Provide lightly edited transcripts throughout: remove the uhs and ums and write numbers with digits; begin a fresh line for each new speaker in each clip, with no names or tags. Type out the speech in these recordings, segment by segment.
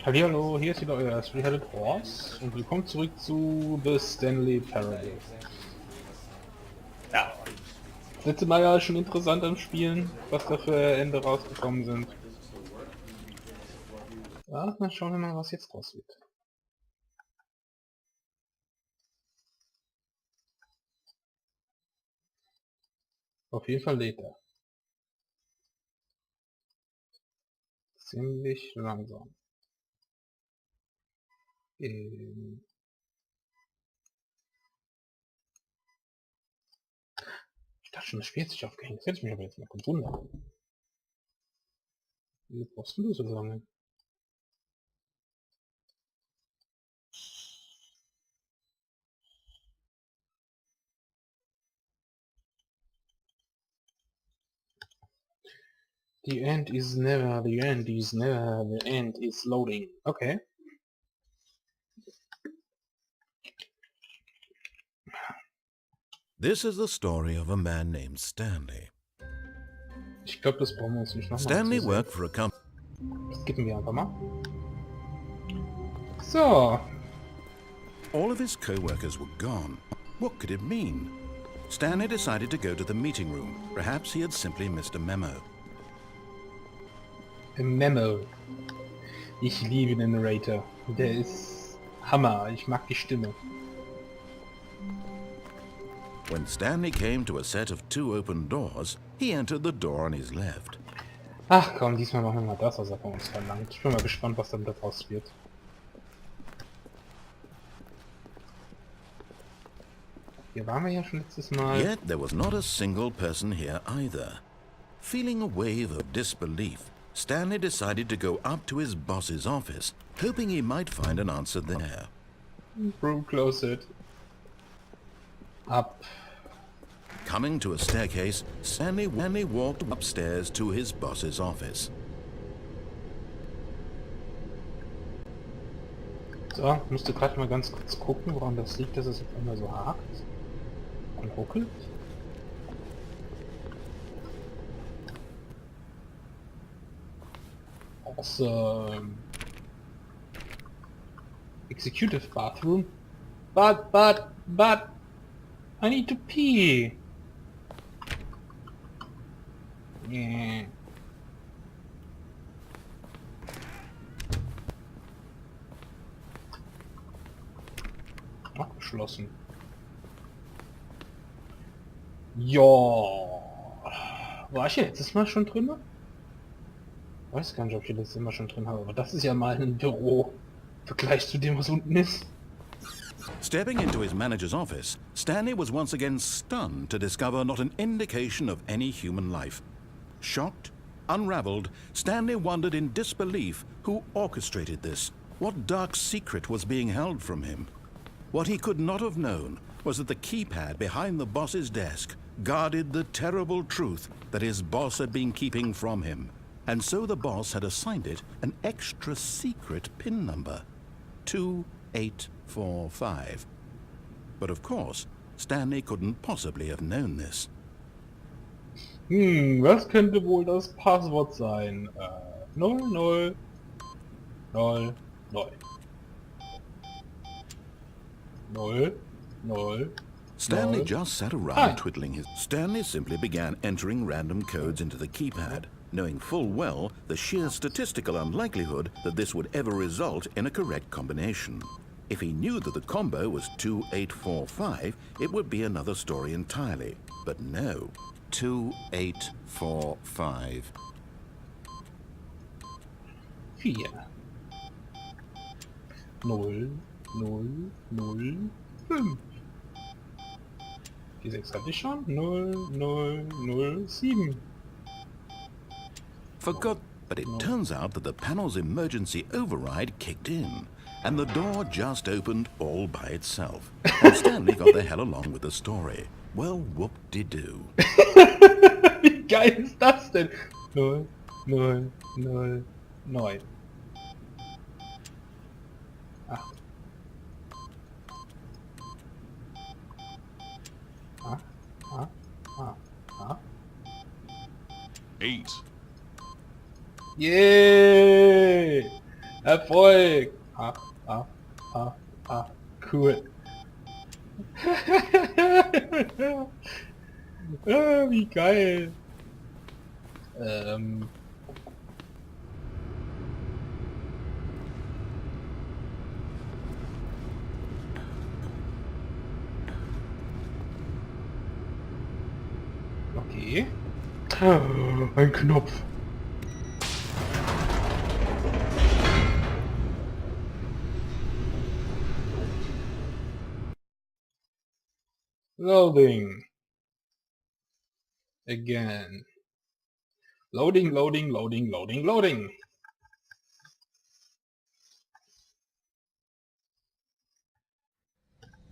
Hallihallo, hier ist wieder euer T.H.Horse und willkommen zurück zu The Stanley Parable. Ja, das letzte Mal ja schon interessant am Spielen, was da für Ende rausgekommen sind. Ja, dann schauen wir mal, was jetzt draus wird. Auf jeden Fall lädt er. Ziemlich langsam. Ich dachte schon, das Spiel hat sich aufgehängt. Das hätte ich mich aber jetzt mal gewundert. Wieso brauchst du so lange? The end is never the end is never the end is loading. Okay.
This is the story of a man named Stanley.
Ich glaube, das brauchen wir uns nicht nochmal
Stanley
zusehen.
worked for a company.
Das geben wir einfach mal. So.
All of his co-workers were gone. What could it mean? Stanley decided to go to the meeting room. Perhaps he had simply missed a memo.
A Memo. Ich liebe den Narrator. Der ist Hammer. Ich mag die Stimme.
When Stanley came to a set of 2 open doors, he entered the door on his left.
Ach komm, diesmal machen wir mal das, was er von uns verlangt. Ich bin mal gespannt, was dann daraus wird. Hier waren wir ja schon letztes Mal.
Yet there was not a single person here either. Feeling a wave of disbelief, Stanley decided to go up to his boss's office, hoping he might find an answer there.
Room closet. Up.
Coming to a staircase, Stanley walked upstairs to his boss's office.
So, musste gerade mal ganz kurz gucken, woran das liegt, dass es auf einmal so hakt und ruckelt. Awesome. Executive bathroom. But, I need to pee. Yeah. Abgeschlossen. Ja. War ich ja letztes Mal schon drin? Weiß gar nicht, ob ich das immer schon drin habe, aber das ist ja mal ein Büro. Im Vergleich zu dem, was unten ist.
Stepping into his manager's office, Stanley was once again stunned to discover not an indication of any human life. Shocked, unraveled, Stanley wondered in disbelief who orchestrated this, what dark secret was being held from him. What he could not have known was that the keypad behind the boss's desk guarded the terrible truth that his boss had been keeping from him, and so the boss had assigned it an extra secret PIN number, 2845. But of course, Stanley couldn't possibly have known this.
Was könnte wohl das Passwort sein? 00 0 0 0 0.
Stanley
No.
just sat around
Hi.
twiddling his... Stanley simply began entering random codes into the keypad, knowing full well the sheer statistical unlikelihood that this would ever result in a correct combination. If he knew that the combo was 2845, it would be another story entirely. But no, 2845.
4 0 0 0 5. Die 6 hatte ich schon. 0 0 0 7.
Forgot, but it turns out that the panel's emergency override kicked in, and the door just opened all by itself. And Stanley got the hell along with the story. Well, whoop-de-doo.
Wie geil ist das denn? 0 0 0 9. 8. 8 8 8 8.
8.
Yay! Erfolg! Ah, ah, ah, ah, cool. Ah, wie geil. Ähm. Okay. Ein Knopf. Loading. Again. Loading, loading, loading, loading, loading.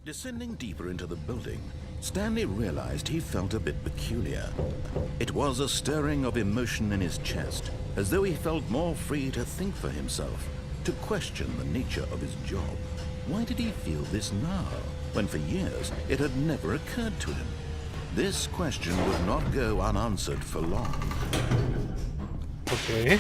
Descending deeper into the building, Stanley realized he felt a bit peculiar. It was a stirring of emotion in his chest, as though he felt more free to think for himself, to question the nature of his job. Why did he feel this now, when for years it had never occurred to him? This question would not go unanswered for long.
Okay.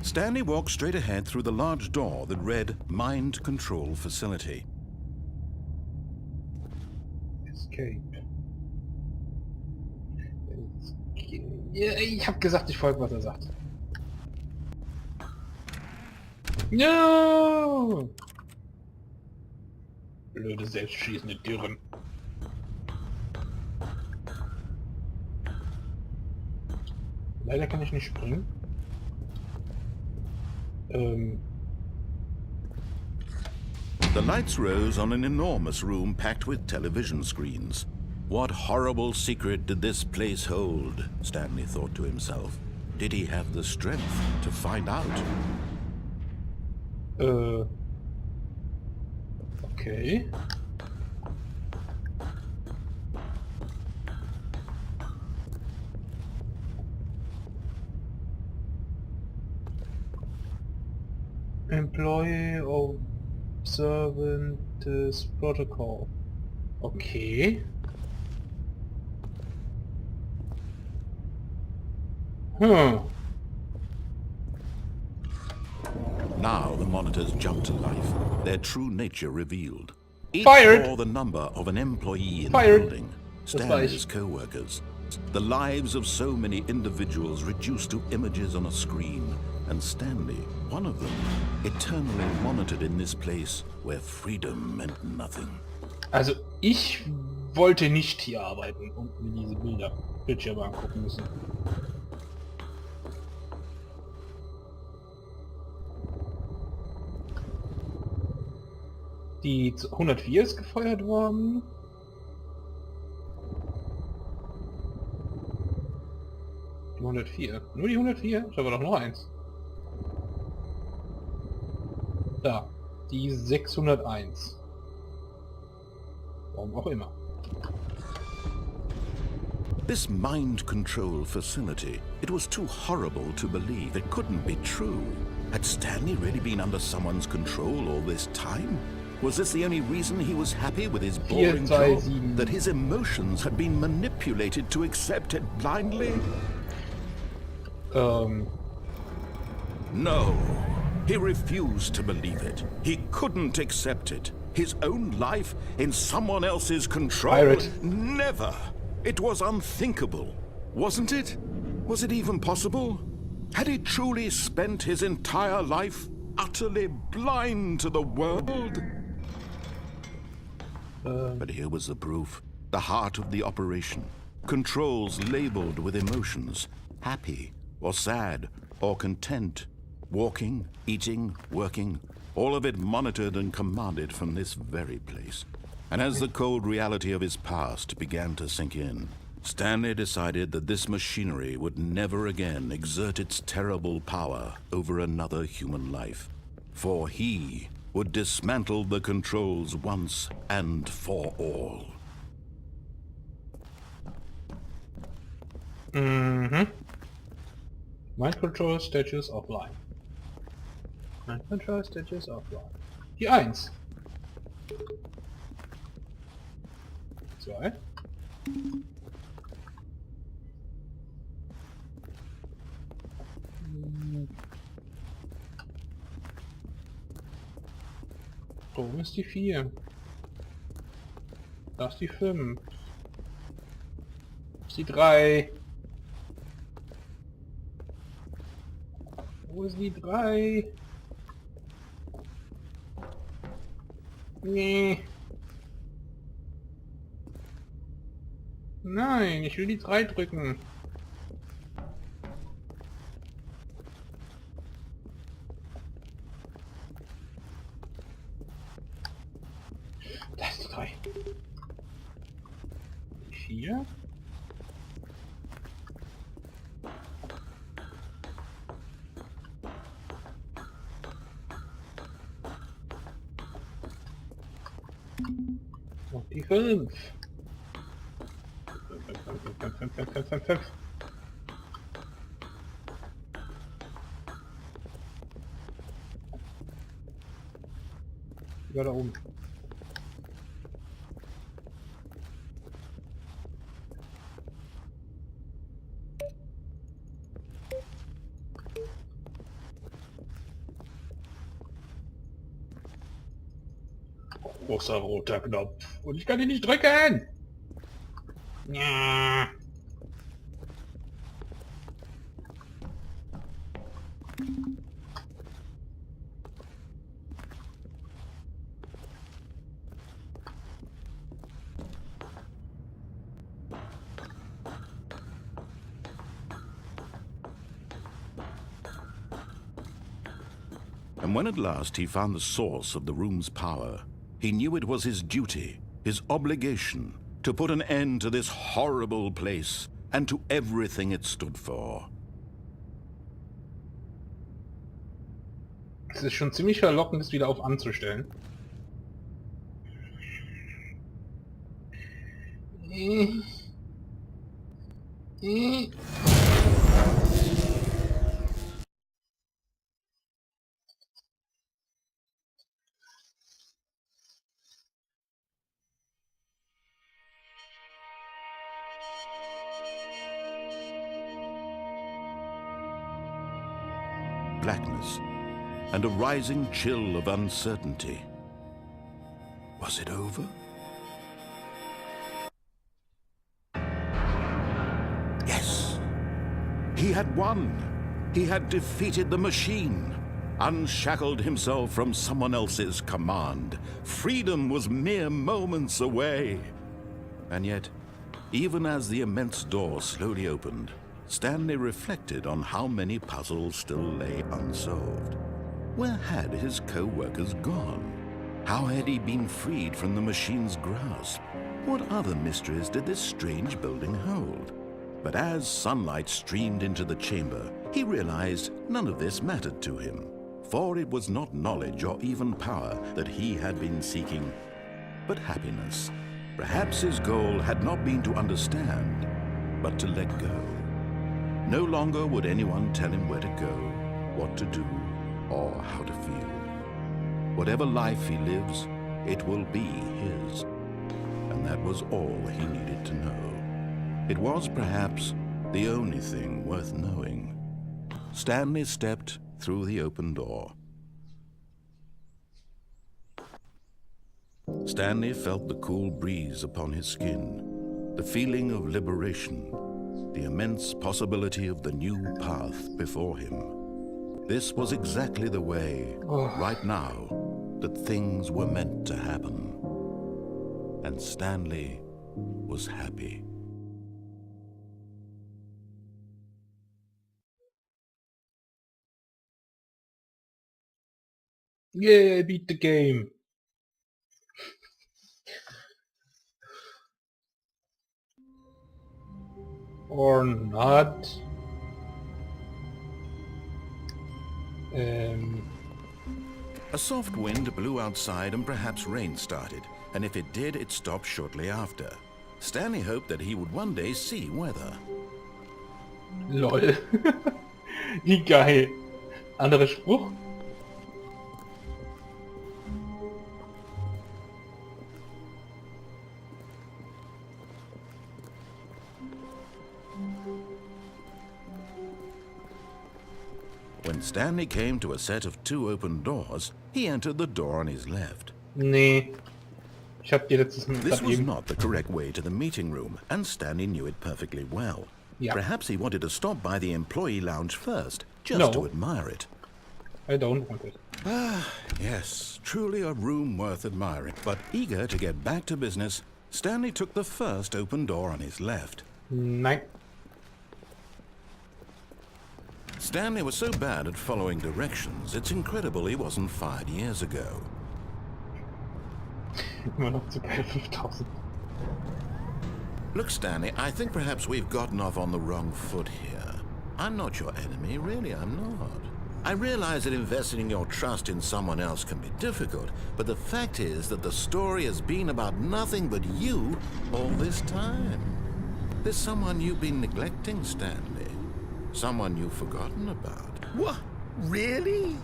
Stanley walked straight ahead through the large door that read Mind Control Facility.
Escape. Ja, ich hab gesagt, ich folge, was er sagt. No! Blöde, selbstschießende Dürren. Leider kann ich nicht springen.
The lights rose on an enormous room packed with television screens. What horrible secret did this place hold? Stanley thought to himself. Did he have the strength to find out?
Okay. Employee observant this protocol. Okay.
Now the monitors jumped to life, their true nature revealed. Each
Fired.
bore the number of an employee in
Fired.
the building, Stanley's co-workers. The lives of so many individuals reduced to images on a screen, and Stanley, one of them, eternally monitored in this place where freedom meant nothing.
Also ich wollte nicht hier arbeiten und mir diese Bildschirme angucken müssen. Die 104 ist gefeuert worden. Die 104. Nur die 104? Ich habe doch noch eins. Da. Die 601. Warum auch immer.
This mind control facility, it was too horrible to believe. It couldn't be true. Had Stanley really been under someone's control all this time? Was this the only reason he was happy with his boring job? That his emotions had been manipulated to accept it blindly? No. He refused to believe it. He couldn't accept it. His own life in someone else's control?
Pirate.
Never. It was unthinkable. Wasn't it? Was it even possible? Had he truly spent his entire life utterly blind to the world? But here was the proof. The heart of the operation. Controls labeled with emotions. Happy, or sad, or content. Walking, eating, working. All of it monitored and commanded from this very place. And as the cold reality of his past began to sink in, Stanley decided that this machinery would never again exert its terrible power over another human life. For he would dismantle the controls once and for all.
Mind control status offline. Mind control status offline. Die 1. 2. So, wo ist die 4? Da ist die 5. Ist die 3. Wo ist die 3? Nee. Nein, ich will die 3 drücken. Da ist die 3. Die 4. Und die 5. 5. Ja, da oben. Großer roter Knopf. Und ich kann ihn nicht drücken! Ja.
And when at last he found the source of the room's power, he knew it was his duty, his obligation, to put an end to this horrible place and to everything it stood for.
Es ist schon ziemlich verlockend, es wieder auf anzustellen.
Blackness and a rising chill of uncertainty. Was it over? Yes! He had won! He had defeated the machine, unshackled himself from someone else's command. Freedom was mere moments away. And yet, even as the immense door slowly opened, Stanley reflected on how many puzzles still lay unsolved. Where had his co-workers gone? How had he been freed from the machine's grasp? What other mysteries did this strange building hold? But as sunlight streamed into the chamber, he realized none of this mattered to him, for it was not knowledge or even power that he had been seeking, but happiness. Perhaps his goal had not been to understand, but to let go. No longer would anyone tell him where to go, what to do, or how to feel. Whatever life he lives, it will be his. And that was all he needed to know. It was perhaps the only thing worth knowing. Stanley stepped through the open door. Stanley felt the cool breeze upon his skin, the feeling of liberation, the immense possibility of the new path before him. This was exactly the way, right now, that things were meant to happen. And Stanley was happy.
Yeah, I beat the game. Or not.
A soft wind blew outside and perhaps rain started, and if it did, it stopped shortly after. Stanley hoped that he would one day see weather.
Lol. Wie geil. Anderer Spruch?
When Stanley came to a set of 2 open doors, he entered the door on his left.
Nee. Ich hab dir letztes Mal
This
grad
was
eben...
not the correct way to the meeting room, and Stanley knew it perfectly well.
Yeah.
Perhaps he wanted to stop by the employee lounge first, just
No.
to admire it.
I don't want it.
Yes, truly a room worth admiring. But eager to get back to business, Stanley took the first open door on his left.
Nein.
Stanley was so bad at following directions, it's incredible he wasn't fired years ago.
Immer noch zu geil, 5000.
Look, Stanley, I think perhaps we've gotten off on the wrong foot here. I'm not your enemy, really, I'm not. I realize that investing your trust in someone else can be difficult, but the fact is that the story has been about nothing but you all this time. There's someone you've been neglecting, Stanley. Someone you've forgotten about. What? Really?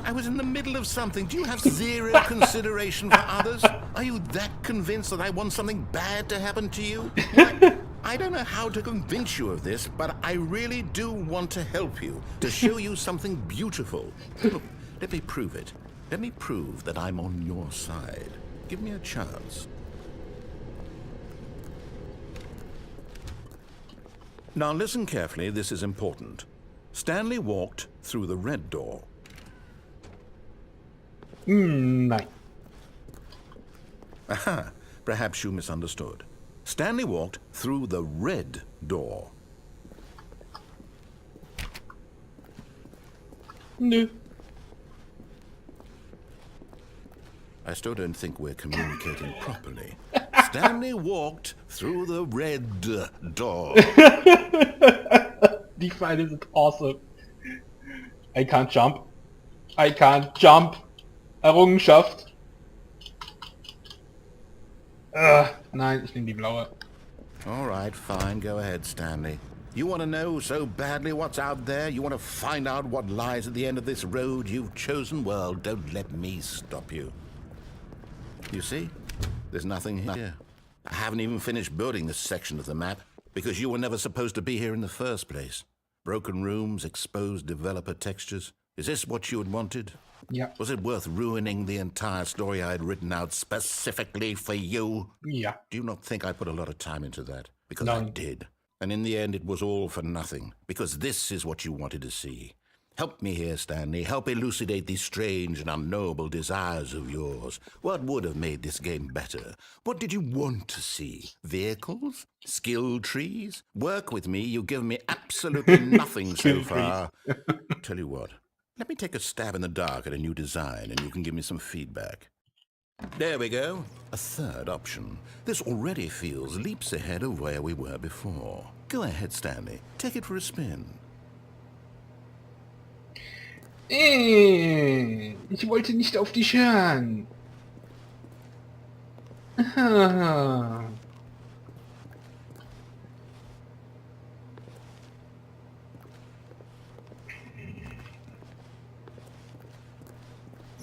I was in the middle of something. Do you have zero consideration for others? Are you that convinced that I want something bad to happen to you? Why, I don't know how to convince you of this, but I really do want to help you, to show you something beautiful. Look, let me prove it. Let me prove that I'm on your side. Give me a chance. Now listen carefully, this is important. Stanley walked through the red door.
Nein.
Aha, perhaps you misunderstood. Stanley walked through the red door.
Nö.
I still don't think we're communicating properly. Stanley walked through the red door.
Die Pfeile sind awesome. I can't jump. I can't jump. Errungenschaft. Nein, ich nehme die blaue.
All right, fine, go ahead, Stanley. You want to know so badly what's out there? You want to find out what lies at the end of this road you've chosen? Well, don't let me stop you. You see? There's nothing here. I haven't even finished building this section of the map, because you were never supposed to be here in the first place. Broken rooms, exposed developer textures. Is this what you had wanted?
Ja.
Was it worth ruining the entire story I had written out specifically for you?
Ja.
Do you not think I put a lot of time into that? Because
No.
I did. And in the end, it was all for nothing. Because this is what you wanted to see. Help me here, Stanley. Help elucidate these strange and unknowable desires of yours. What would have made this game better? What did you want to see? Vehicles? Skill trees? Work with me. You've given me absolutely nothing so far. Tell you what. Let me take a stab in the dark at a new design, and you can give me some feedback. There we go. A third option. This already feels leaps ahead of where we were before. Go ahead, Stanley. Take it for a spin.
Ich wollte nicht auf dich hören. Ah.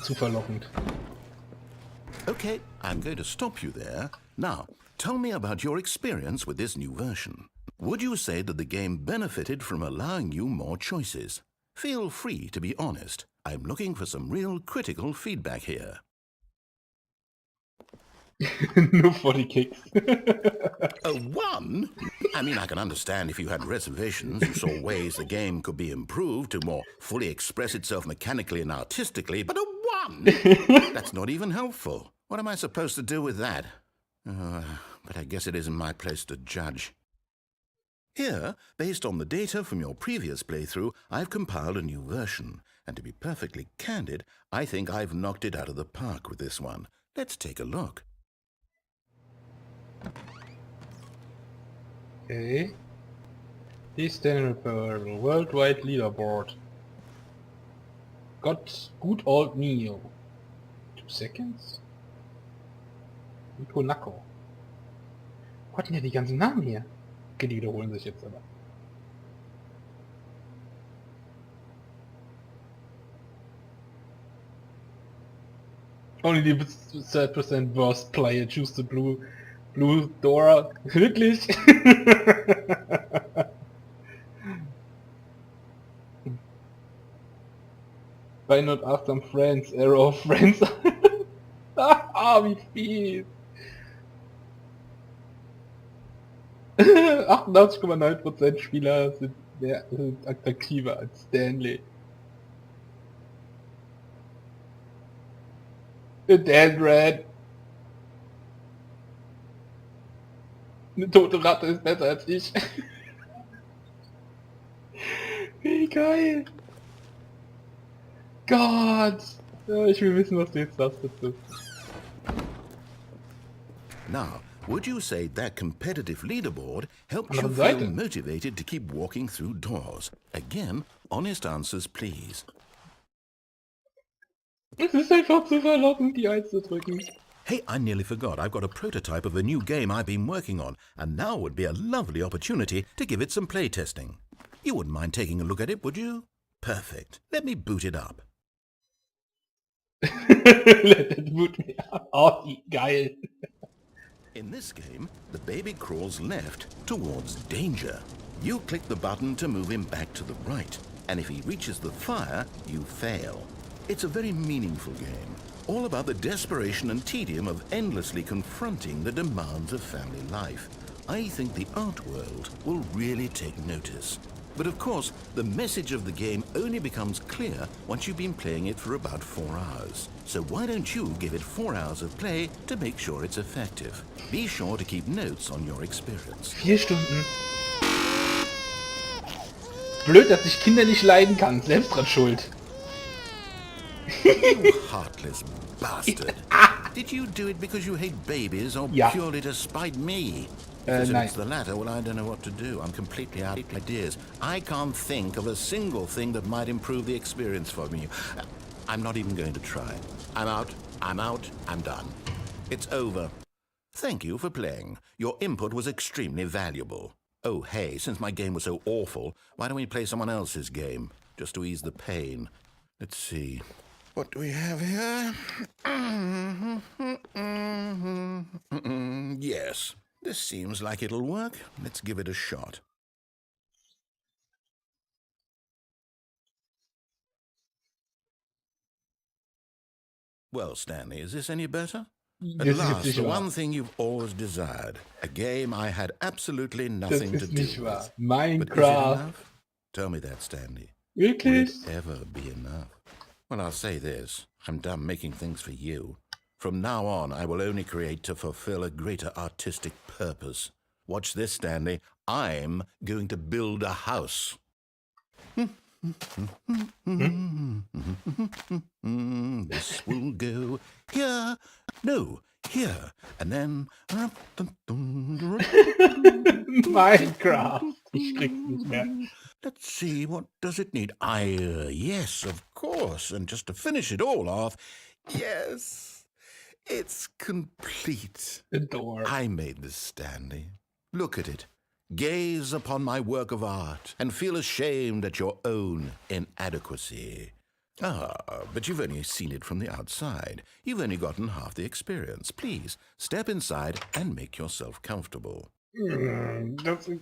Zu verlockend.
Okay, I'm going to stop you there. Now, tell me about your experience with this new version. Would you say that the game benefited from allowing you more choices? Feel free to be honest. I'm looking for some real critical feedback here.
Nur for die Kicks.
A 1? I mean, I can understand if you had reservations, you saw ways the game could be improved to more fully express itself mechanically and artistically, but a 1? That's not even helpful. What am I supposed to do with that? But I guess it isn't my place to judge. Here, based on the data from your previous playthrough, I've compiled a new version. And to be perfectly candid, I think I've knocked it out of the park with this one. Let's take a look.
Okay. Please stand repairable. Worldwide leaderboard. Got good old Neo. 2 seconds? Nico. Wo hatten ja die ganzen Namen hier? Okay, die wiederholen sich jetzt aber. Only the 3% worst player choose the blue Dora. Wirklich? Why not ask some friends? Arrow of friends. Ah, wie viel. 88,9% Spieler sind attraktiver als Stanley. Dan Red. Eine tote Ratte ist besser als ich. Wie geil. Gott. Ja, ich will wissen, was du jetzt sagst dazu.
Now, would you say that competitive leaderboard helped you
Andere
feel
Seite.
motivated to keep walking through doors? Again, honest answers, please.
Es ist einfach zu verlockend, die 1 zu drücken.
Hey, I nearly forgot. I've got a prototype of a new game I've been working on, and now would be a lovely opportunity to give it some playtesting. You wouldn't mind taking a look at it, would you? Perfect. Let me boot it up.
Let it boot me up. Oh, wie geil.
In this game, the baby crawls left towards danger. You click the button to move him back to the right, and if he reaches the fire, you fail. It's a very meaningful game, all about the desperation and tedium of endlessly confronting the demands of family life. I think the art world will really take notice. But of course, the message of the game only becomes clear once you've been playing it for about 4 hours. So why don't you give it 4 hours of play to make sure it's effective? Be sure to keep notes on your experience.
4 Stunden. Blöd, dass ich Kinder nicht leiden kann. Selbst dran schuld.
You heartless bastard. Did you do it because you hate babies or
Ja.
purely to spite me? Because if
Nein.
it's the latter, well, I don't know what to do. I'm completely out of ideas. I can't think of a single thing that might improve the experience for me. I'm not even going to try. I'm out, I'm done. It's over. Thank you for playing. Your input was extremely valuable. Oh, hey, since my game was so awful, why don't we play someone else's game? Just to ease the pain. Let's see. What do we have here? Yes, this seems like it'll work. Let's give it a shot. Well, Stanley, is this any better? At
Das ist
last,
nicht
the
wahr.
one thing you've always desired. A game I had absolutely
Das
nothing to
ist
do
nicht wahr.
with. But is it
Minecraft.
enough? Tell me that, Stanley.
Wirklich?
Will it ever be enough? Well, I'll say this. I'm done making things for you. From now on, I will only create to fulfill a greater artistic purpose. Watch this, Stanley. I'm going to build a house. This will go here. No, here. And then...
Minecraft. Ich krieg's nicht mehr.
Let's see, what does it need? Yes, of course. And just to finish it all off, yes, it's complete.
The door.
I made this, Stanley. Look at it. Gaze upon my work of art and feel ashamed at your own inadequacy. Ah, but you've only seen it from the outside. You've only gotten half the experience. Please, step inside and make yourself comfortable.
Das ist...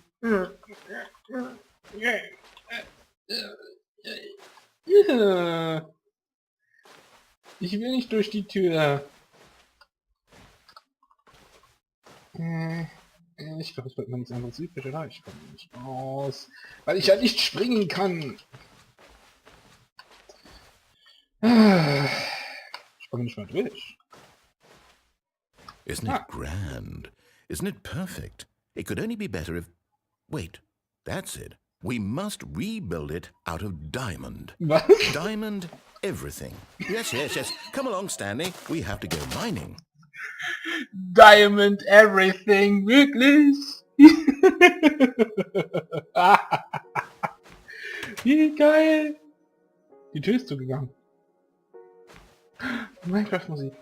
Ich will nicht durch die Tür. Ich glaube, es bleibt mir nichts anderes übrig, oder? Ich komme nicht raus. Weil ich ja nicht springen kann. Ich komme nicht mal durch.
Isn't it grand? Isn't it perfect? It could only be better if... Wait, that's it. We must rebuild it out of diamond.
Was?
Diamond everything. Yes, yes, yes. Come along, Stanley. We have to go mining.
Diamond everything, wirklich? Wie geil! Die Tür ist zugegangen. Minecraft-Musik.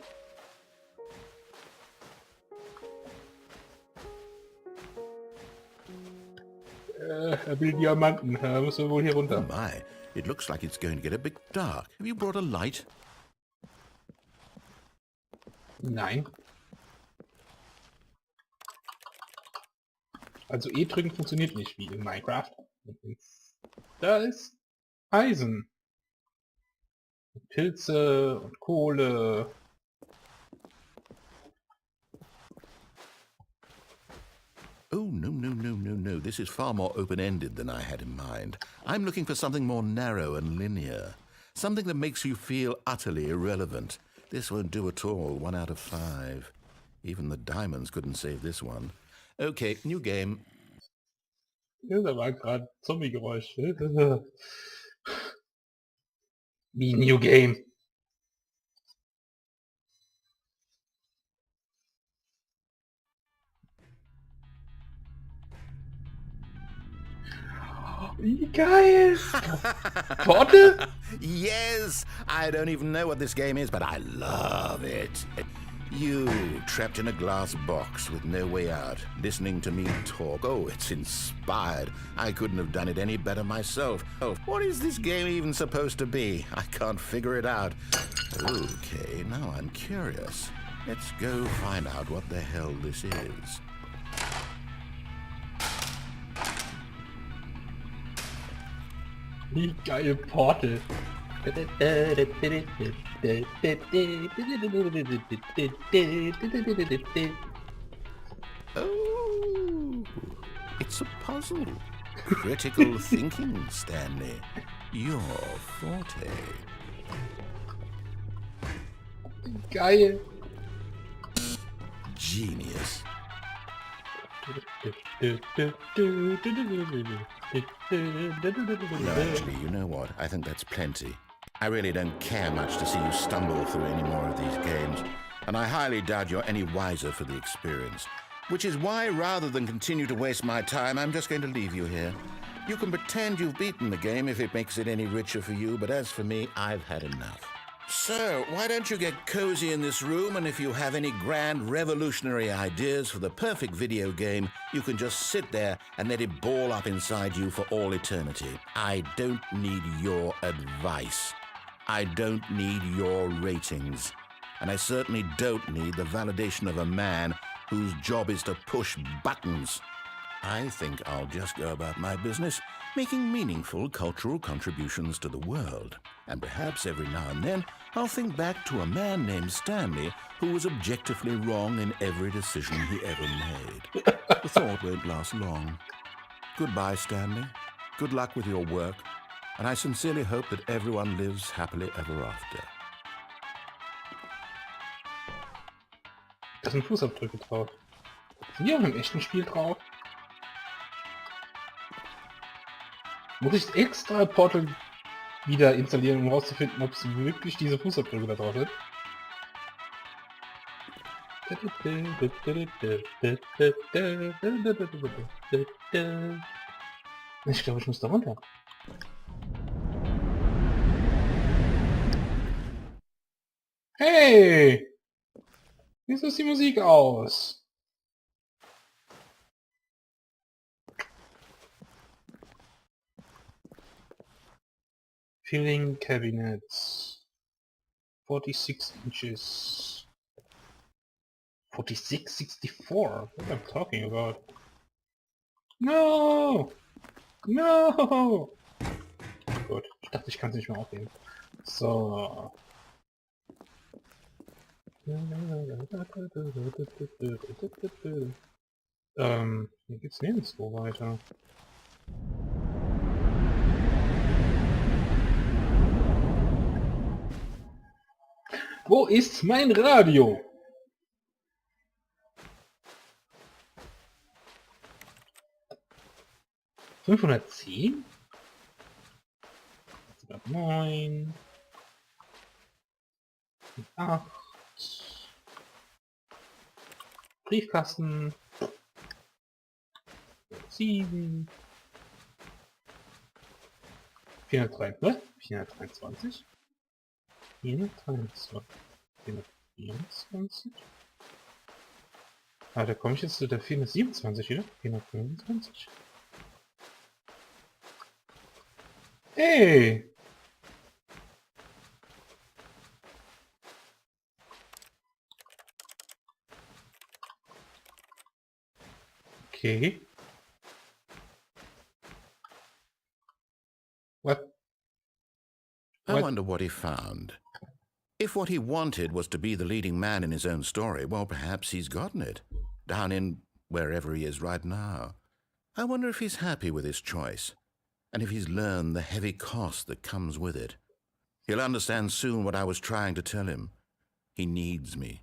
Er will Diamanten. Er muss wohl hier
Oh
runter.
my, it looks like it's going to get a bit dark. Have you brought a light?
Nein. Also E drücken funktioniert nicht wie in Minecraft. Da ist Eisen. Pilze und Kohle.
Oh, no. This is far more open-ended than I had in mind. I'm looking for something more narrow and linear. Something that makes you feel utterly irrelevant. This won't do at all. 1 out of 5. Even the diamonds couldn't save this one. Okay, new game.
Ja, da war gerade Zombie-Geräusch. Wie New Game. Wie geil! Porte?
Yes! I don't even know what this game is, but I love it. You, trapped in a glass box with no way out, listening to me talk. Oh, it's inspired. I couldn't have done it any better myself. Oh, what is this game even supposed to be? I can't figure it out. Okay, now I'm curious. Let's go find out what the hell this is.
Wie geil, Portal.
Oh, it's a puzzle. Critical thinking, Stanley. Your forte.
Geil.
Genius. No, actually, you know what? I think that's plenty. I really don't care much to see you stumble through any more of these games, and I highly doubt you're any wiser for the experience. Which is why, rather than continue to waste my time, I'm just going to leave you here. You can pretend you've beaten the game if it makes it any richer for you, but as for me, I've had enough. So, why don't you get cozy in this room, and if you have any grand revolutionary ideas for the perfect video game, you can just sit there and let it ball up inside you for all eternity. I don't need your advice. I don't need your ratings. And I certainly don't need the validation of a man whose job is to push buttons. I think I'll just go about my business, making meaningful cultural contributions to the world. And perhaps every now and then, I'll think back to a man named Stanley who was objectively wrong in every decision he ever made. The thought won't last long. Goodbye, Stanley. Good luck with your work. And I sincerely hope that everyone lives happily ever after.
Da sind Fußabdrücke drauf. Sind die auch im echten Spiel drauf? Muss ich extra Portal wieder installieren, um herauszufinden, ob es wirklich diese Fußabdrücke da drauf sind? Ich glaube, ich muss da runter. Hey! Wieso ist die Musik aus? Filling cabinets. 46 inches. 46, 64. What am I talking about? No! No! Gut, ich dachte, ich kann es nicht mehr aufheben. So. Hier geht's nirgendwo weiter. Wo ist mein Radio? ...510? 9... 8... Briefkasten... 7... 403, ne? 423... 423... 424... Ah, da komme ich jetzt zu der 427 wieder. 425... Hey! Okay. What?
I wonder what he found. If what he wanted was to be the leading man in his own story, well, perhaps he's gotten it. Down in wherever he is right now. I wonder if he's happy with his choice, and if he's learned the heavy cost that comes with it. He'll understand soon what I was trying to tell him. He needs me.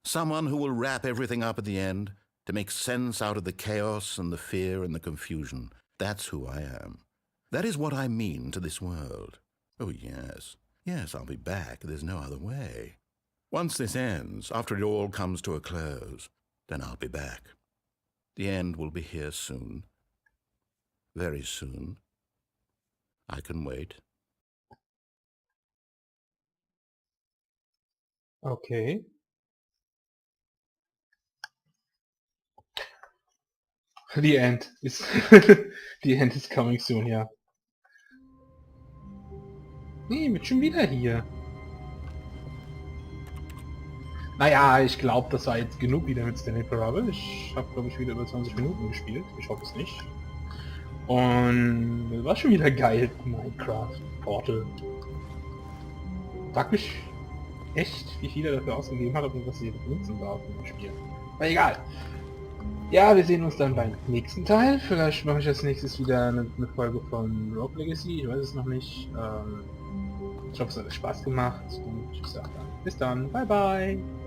Someone who will wrap everything up at the end, to make sense out of the chaos and the fear and the confusion. That's who I am. That is what I mean to this world. Oh, yes. Yes, I'll be back. There's no other way. Once this ends, after it all comes to a close, then I'll be back. The end will be here soon. Very soon. I can wait.
Okay. The end is the end is coming soon, ja. Nee, mit schon wieder hier. Naja, ich glaube, das war jetzt genug wieder mit Stanley Parable. Ich habe, glaube ich, wieder über 20 Minuten gespielt. Ich hoffe es nicht. Und das war schon wieder geil, Minecraft Portal. Frag mich echt, wie viel er dafür ausgegeben hat und was ich jetzt nutzen darf im Spiel. Aber egal. Ja, wir sehen uns dann beim nächsten Teil. Vielleicht mache ich als nächstes wieder eine Folge von Rogue Legacy. Ich weiß es noch nicht. Ich hoffe, es hat euch Spaß gemacht. Und ich sage dann bis dann. Bye bye.